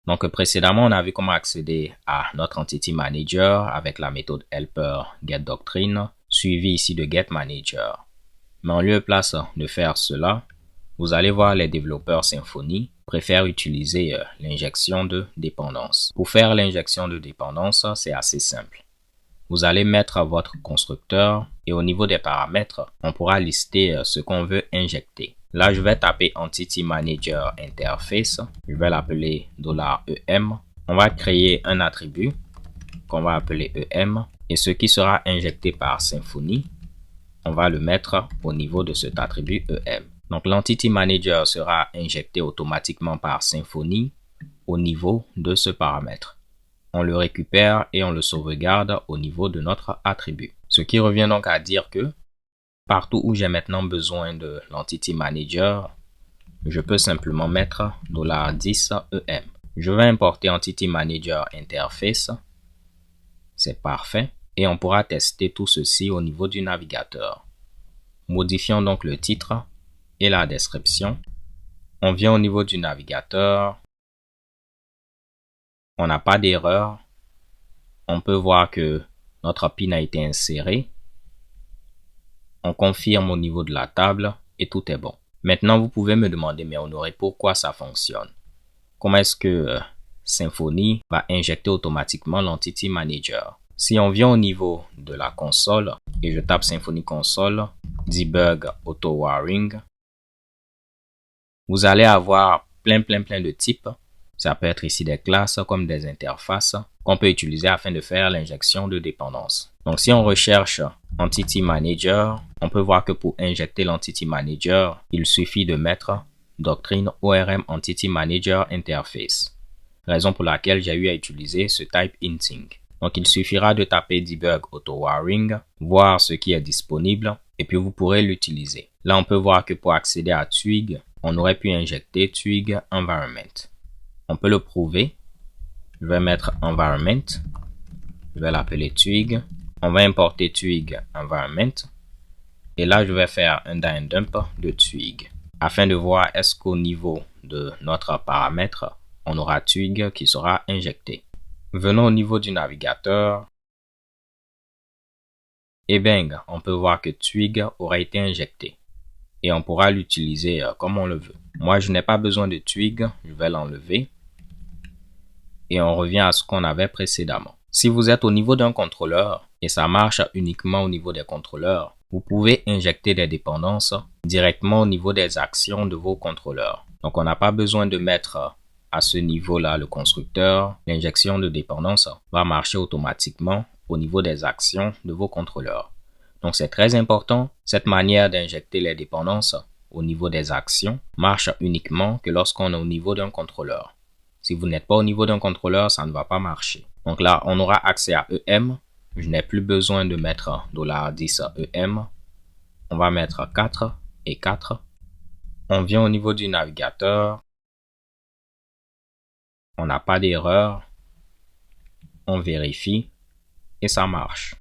Donc précédemment, on a vu comment accéder à notre Entity Manager avec la méthode helper getDoctrine, suivie ici de getManager. Mais en lieu et place de faire cela, vous allez voir les développeurs Symfony préfèrent utiliser l'injection de dépendance. Pour faire l'injection de dépendance, c'est assez simple. Vous allez mettre votre constructeur et au niveau des paramètres, on pourra lister ce qu'on veut injecter. Là, je vais taper Entity Manager Interface. Je vais l'appeler $EM. On va créer un attribut qu'on va appeler EM. Et ce qui sera injecté par Symfony, on va le mettre au niveau de cet attribut EM. Donc, l'Entity Manager sera injecté automatiquement par Symfony au niveau de ce paramètre. On le récupère et on le sauvegarde au niveau de notre attribut. Ce qui revient donc à dire que partout où j'ai maintenant besoin de l'Entity Manager, je peux simplement mettre $10EM. Je vais importer Entity Manager Interface. C'est parfait. Et on pourra tester tout ceci au niveau du navigateur. Modifions donc le titre et la description. On vient au niveau du navigateur. On n'a pas d'erreur. On peut voir que notre pin a été inséré. On confirme au niveau de la table et tout est bon. Maintenant, vous pouvez me demander, mais Honoré, pourquoi ça fonctionne? Comment est-ce que Symfony va injecter automatiquement l'Entity Manager? Si on vient au niveau de la console et je tape Symfony Console, Debug Auto Wiring, vous allez avoir plein de types. Ça peut être ici des classes comme des interfaces qu'on peut utiliser afin de faire l'injection de dépendance. Donc, si on recherche Entity Manager, on peut voir que pour injecter l'Entity Manager, il suffit de mettre Doctrine ORM Entity Manager Interface. Raison pour laquelle j'ai eu à utiliser ce type hinting. Donc, il suffira de taper Debug Auto Wiring, voir ce qui est disponible et puis vous pourrez l'utiliser. Là, on peut voir que pour accéder à Twig, on aurait pu injecter Twig Environment. On peut le prouver. Je vais mettre Environment. Je vais l'appeler Twig. On va importer Twig Environment. Et là, je vais faire un die and dump de Twig. Afin de voir est-ce qu'au niveau de notre paramètre, on aura Twig qui sera injecté. Venons au niveau du navigateur. Et bang, on peut voir que Twig aura été injecté. Et on pourra l'utiliser comme on le veut. Moi, je n'ai pas besoin de Twig. Je vais l'enlever. Et on revient à ce qu'on avait précédemment. Si vous êtes au niveau d'un contrôleur et ça marche uniquement au niveau des contrôleurs, vous pouvez injecter des dépendances directement au niveau des actions de vos contrôleurs. Donc, on n'a pas besoin de mettre à ce niveau-là le constructeur. L'injection de dépendance va marcher automatiquement au niveau des actions de vos contrôleurs. Donc, c'est très important. Cette manière d'injecter les dépendances au niveau des actions marche uniquement que lorsqu'on est au niveau d'un contrôleur. Si vous n'êtes pas au niveau d'un contrôleur, ça ne va pas marcher. Donc là, on aura accès à EM. Je n'ai plus besoin de mettre $10EM. On va mettre 4 et 4. On vient au niveau du navigateur. On n'a pas d'erreur. On vérifie et ça marche.